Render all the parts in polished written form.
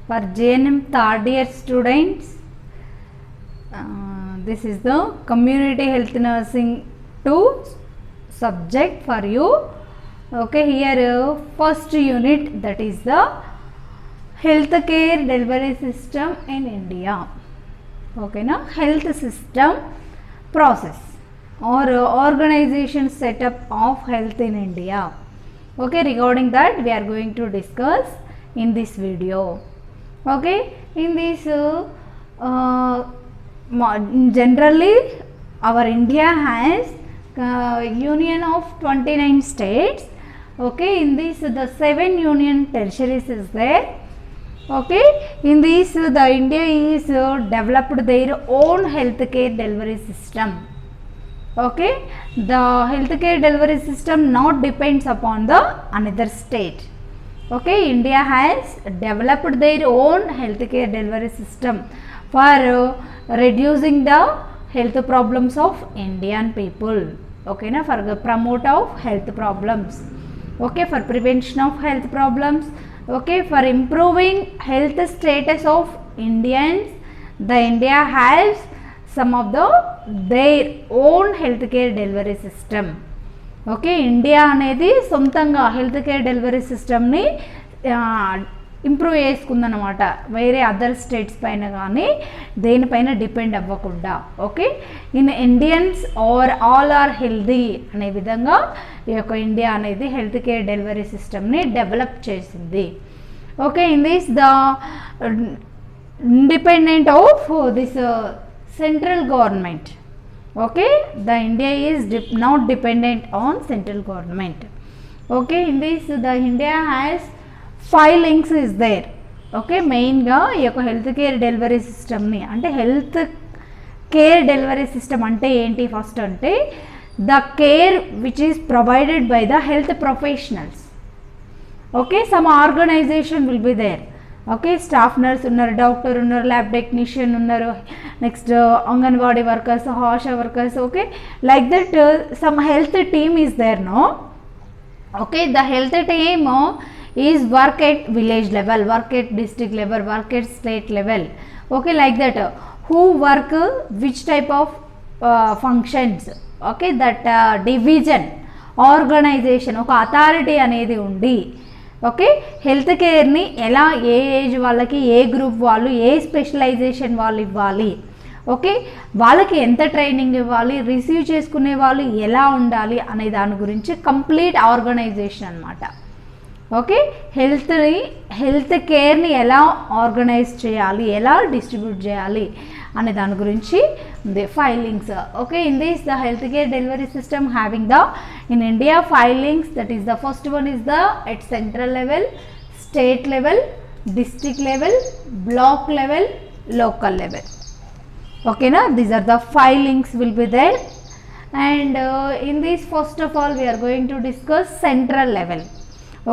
for JNM third year students. This is the community health nursing 2 subject for you. Okay, here first unit, that is the healthcare delivery system in India. Okay, now health system process or organization setup of health in India. Okay, regarding that we are going to discuss in this video. Okay, in this generally our India has union of 29 states. Okay, in this the 7 union territories is there. Okay, in this the India is developed their own healthcare delivery system. Okay, the healthcare delivery system not depends upon the another state. Okay, India has developed their own healthcare delivery system for reducing the health problems of Indian people. Okay, na, for the promote of health problems. Okay, for prevention of health problems. Okay, for improving health status of Indians, the India has some of the their own healthcare delivery system. Okay, India అనేది సొంతంగా health care delivery సిస్టమ్ని improve చేసుకుందన్నమాట, వేరే other states పైన కానీ దేనిపైన depend అవ్వకుండా. Okay, in Indians are all are healthy అనే విధంగా ఈ యొక్క ఇండియా అనేది హెల్త్ కేర్ డెలివరీ సిస్టమ్ని డెవలప్ చేసింది. Okay, in this the independent of this central government. Okay, the India is not dependent on central government. Okay, in this the India has 5 links is there. Okay, main ga ee yokka health care delivery system ni ante health care delivery system ante enti, first ante the care which is provided by the health professionals. Okay, some organization will be there. Okay, staff nurse ఉన్నారు, doctor ఉన్నారు, lab technician ఉన్నారు, next anganwadi workers, ASHA workers. Okay, like that some health team is there, no. Okay, the health team is work at village level, work at district level, work at state level. Okay, like that who work which type of functions. Okay, that division organization, ఒక authority అనేది ఉండి, okay, health కేర్ని ఎలా ఏ age వాళ్ళకి, ఏ group వాళ్ళు, ఏ specialisation వాళ్ళు ఇవ్వాలి, okay, వాళ్ళకి ఎంత ట్రైనింగ్ ఇవ్వాలి, రిసీవ్ చేసుకునే వాళ్ళు ఎలా ఉండాలి అనే దాని గురించి కంప్లీట్ ఆర్గనైజేషన్ అనమాట. ఓకే, హెల్త్ కేర్ని ఎలా ఆర్గనైజ్ చేయాలి, ఎలా డిస్ట్రిబ్యూట్ చేయాలి అనే దాని గురించి ఉంది. 5 links. Okay, in this the healthcare delivery system having the in India 5 links. That is the first one is the at central level, state level, district level, block level, local level. Okay, na, these are the 5 links will be there. And in this first of all we are going to discuss central level.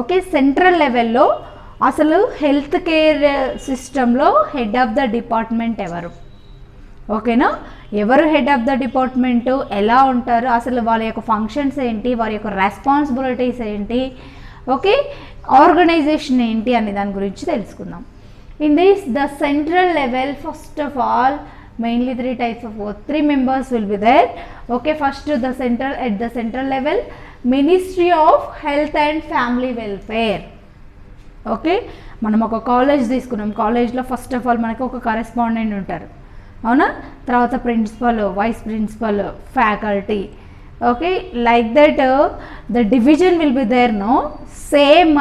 Okay, central level lo asalu health care system lo head of the department evaru. ఓకేనా, ఎవరు head of the department, ఎలా ఉంటారు, అసలు వాళ్ళ యొక్క functions ఏంటి, వారి యొక్క రెస్పాన్సిబిలిటీస్ ఏంటి, ఓకే, ఆర్గనైజేషన్ ఏంటి అనే దాని గురించి తెలుసుకుందాం. In this the central level, first of all mainly 3 types of 3 members will be there. Okay, first the central at the central level ministry of health and family welfare. Okay, మనం ఒక college తీసుకున్నాం, కాలేజ్లో first of all మనకి ఒక correspondent ఉంటారు, అవునా, తర్వాత principal, vice principal, faculty. Okay, like that the division will be there, no, same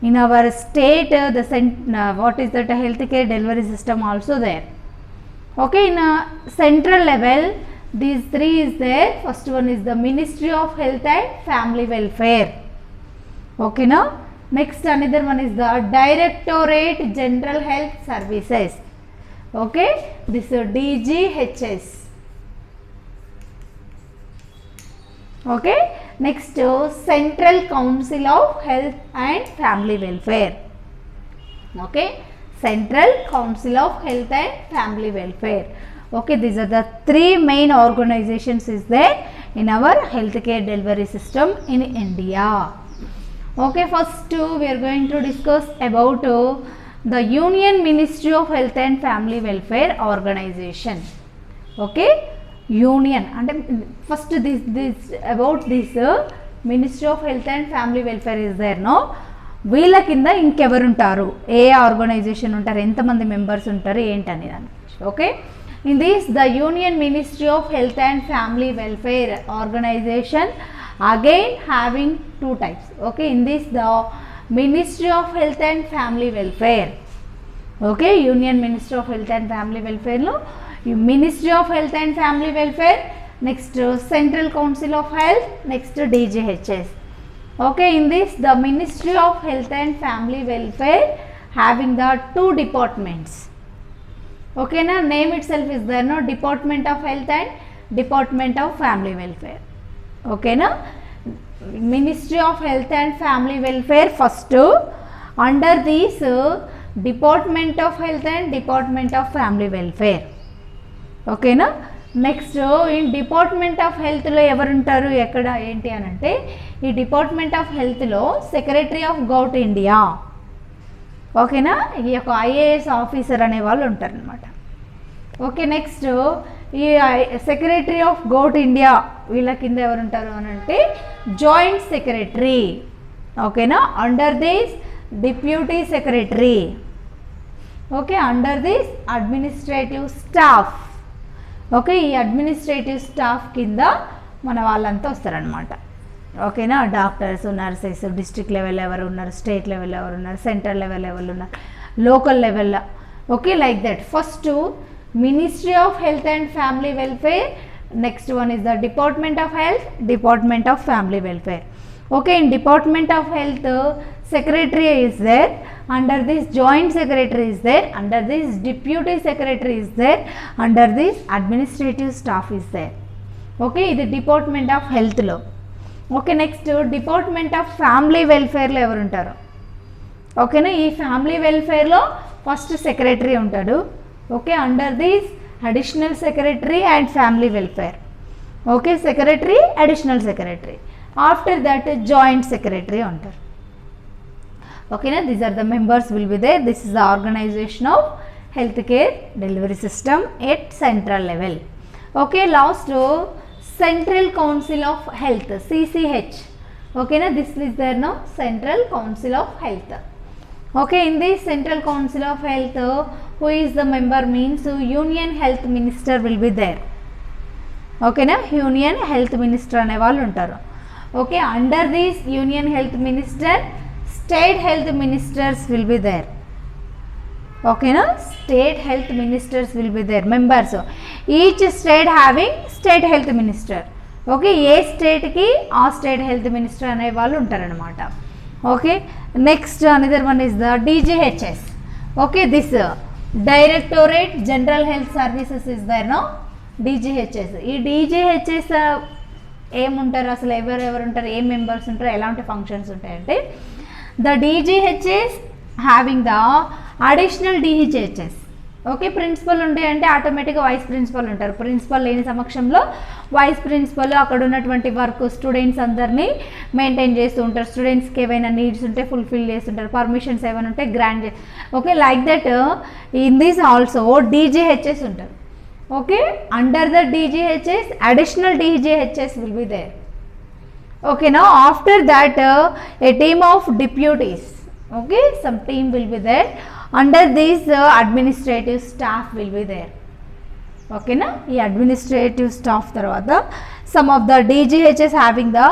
in our state the what is that health care delivery system also there. Okay, in central level these 3 is there. First one is the Ministry of Health and Family Welfare. Okay, now next another one is the Directorate General Health Services. Okay, this is DGHS. Okay, next Central Council of Health and Family Welfare. Okay, Central Council of Health and Family Welfare. Okay, these are the 3 main organizations is there in our healthcare delivery system in India. Okay, first we are going to discuss about the Union Ministry of Health and Family Welfare Organization. Okay, union and first this about this Ministry of Health and Family Welfare is there, no? వీళ్ళ కింద ఇంకెవరు ఉంటారు, ఏ organisation ఉంటారు, ఎంతమంది members ఉంటారు ఏంటని దాని. Okay, in this the union ministry of health and family welfare organisation again having two types. Okay, in this the ministry of health and family welfare, okay, union ministry of health and family వెల్ఫేర్లో ministry of health and family welfare, next central council of health, next DGHS. Okay, in this the Ministry of Health and Family Welfare having the two departments. Okay, na name itself is there, no? Department of Health and Department of Family Welfare. Okay, na Ministry of Health and Family Welfare first under this Department of Health and Department of Family Welfare. Okay, na next in department of హెల్త్లో ఎవరు ఉంటారు, ఎక్కడ ఏంటి అని అంటే ఈ department of హెల్త్లో secretary of govt India, ఓకేనా, ఈ యొక్క IAS ఆఫీసర్ అనే వాళ్ళు ఉంటారనమాట. ఓకే, నెక్స్ట్ ఈ సెక్రటరీ ఆఫ్ గౌట్ ఇండియా వీళ్ళ కింద ఎవరు ఉంటారు అని అంటే జాయింట్ సెక్రటరీ, ఓకేనా, under this deputy secretary, okay, under this administrative staff. Okay, ఈ అడ్మినిస్ట్రేటివ్ స్టాఫ్ కింద మన వాళ్ళంతా వస్తారనమాట. ఓకేనా, డాక్టర్స్, నర్సెస్, డిస్ట్రిక్ట్ లెవెల్ ఎవరు ఉన్నారు, స్టేట్ లెవెల్ ఎవరు ఉన్నారు, సెంట్రల్ లెవెల్ ఎవరు ఉన్నారు, లోకల్ లెవెల్లో. Okay, like that. First ministry of health and family welfare, next one is the department of health, department of family welfare. Okay, in Department of Health secretary is there, under this joint secretary is there, under this deputy secretary is there, under this administrative staff is there. Okay, ఇది Department of Health లో. Okay, next Department of Family Welfare లో ఎవరు ఉంటారు, ఓకేనా, ఈ family వెల్ఫేర్లో first secretary ఉంటాడు. Okay, under this additional secretary and family welfare. Okay, secretary, additional secretary, after that joint secretary ఉంటారు. ఓకేనా, these are the members will be there. This is the organization of health care delivery system at central level. Okay, last central council of health, CCH. ఓకేనా, this is there no central council of health. Okay, in this central council of health who is the member means union health minister will be there. ఓకేనా, union health minister అనే వాళ్ళు ఉంటారు. Okay, under this union health minister state health ministers will be there. ఓకేనా, state health ministers will be there members, each state having state health minister. Okay, ఏ స్టేట్కి ఆ state health minister అనే వాళ్ళు ఉంటారనమాట. Okay, next another one is the DGHS. Okay, this directorate general health services is there no, DGHS. ఈ DGHS ఏముంటారు, అసలు ఎవరెవరు ఉంటారు, ఏ మెంబర్స్ ఉంటారు, ఎలాంటి ఫంక్షన్స్ ఉంటాయంటే the DGHS having the additional DGHS. Okay, principal ఉంటాయంటే ఆటోమేటిక్గా వైస్ ప్రిన్సిపల్ ఉంటారు. ప్రిన్సిపల్ లేని సమక్షంలో వైస్ ప్రిన్సిపల్ అక్కడ ఉన్నటువంటి వర్క్ స్టూడెంట్స్ అందరినీ మెయింటైన్ చేస్తూ ఉంటారు. స్టూడెంట్స్కి ఏవైనా నీడ్స్ ఉంటే ఫుల్ఫిల్ చేస్తుంటారు, పర్మిషన్స్ ఏమైనా ఉంటే grant. Okay, like that in this also DGHS ఉంటారు. Okay, under the DGHS additional DGHS will be there. Okay, now after that a team of deputies, okay, some team will be there, under this administrative staff will be there. Okay, na ee administrative staff tarvata some of the DGHS having the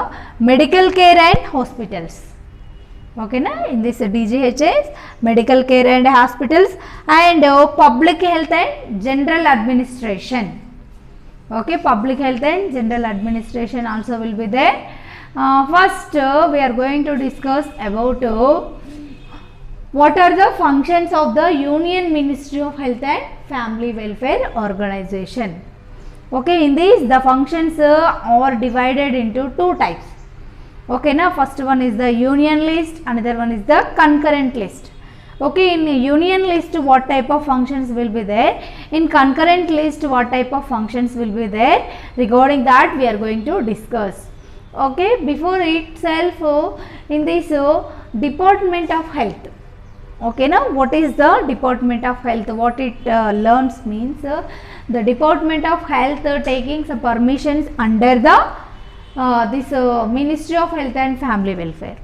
medical care and hospitals. Okay, na in this DGHS medical care and hospitals and public health and general administration. Okay, public health and general administration also will be there. First we are going to discuss about what are the functions of the Union Ministry of Health and Family Welfare Organization. Okay, in this the functions are divided into two types. Okay, now first one is the union list, another one is the concurrent list. Okay, in union list what type of functions will be there, in concurrent list what type of functions will be there, regarding that we are going to discuss. Okay, before itself in this Department of Health, Okay, now what is the Department of Health? What it learns means the Department of Health taking some permissions under the this Ministry of Health and Family Welfare.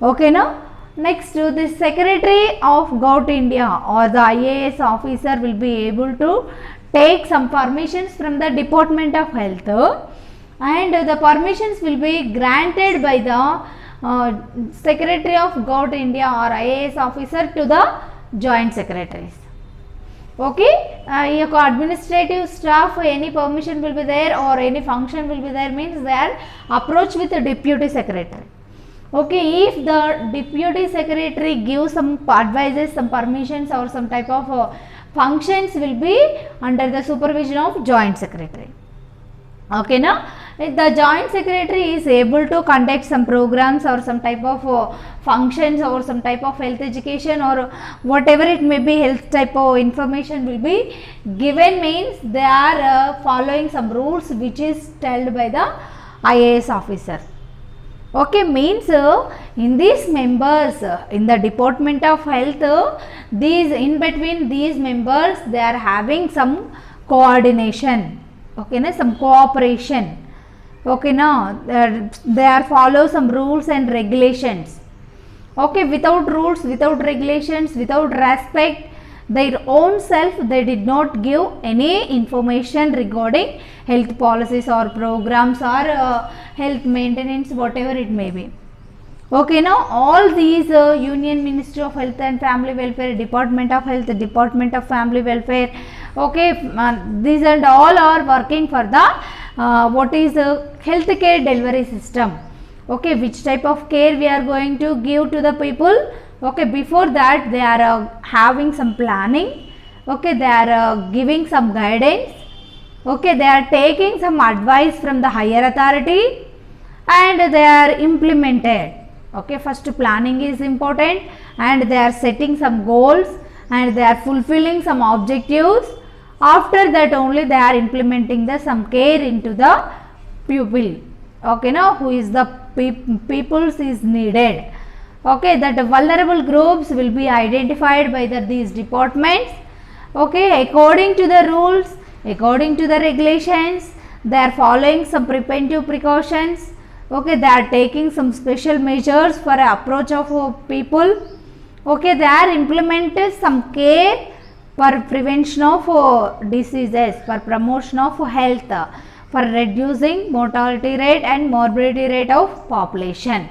Okay, now next the Secretary of Govt India or the IAS officer will be able to take some permissions from the Department of Health, and the permissions will be granted by the Secretary of Govt India or IAS officer to the joint secretaries. Okay, administrative staff, any permission will be there or any function will be there, means they are approached with the deputy secretary. Okay, if the deputy secretary gives some advices, some permissions or some type of functions will be under the supervision of joint secretary. Okay, now the joint secretary is able to conduct some programs or some type of functions or some type of health education or whatever it may be, health type of information will be given, means they are following some rules which is told by the IAS officer. Okay, means in these members in the Department of Health, these in between these members they are having some coordination. Okay, na, some cooperation. Okay, now they are follow some rules and regulations. Okay, without rules, without regulations, without respect their own self, they did not give any information regarding health policies or programs or health maintenance, whatever it may be. Okay, now all these Union Ministry of Health and Family Welfare, Department of Health, Department of Family Welfare, okay, these and all are working for the what is healthcare delivery system. Okay, which type of care we are going to give to the people. Okay, before that they are having some planning. Okay, they are giving some guidance. Okay, they are taking some advice from the higher authority and they are implemented. Okay, first planning is important and they are setting some goals and they are fulfilling some objectives. After that only they are implementing the some care into the pupil. Okay, now who is the peoples is needed. Okay, that vulnerable groups will be identified by these departments. Okay, according to the rules, according to the regulations, they are following some preventive precautions. Okay, they are taking some special measures for approach of people. Okay, they are implementing some care for prevention of diseases, for promotion of health, for reducing mortality rate and morbidity rate of population.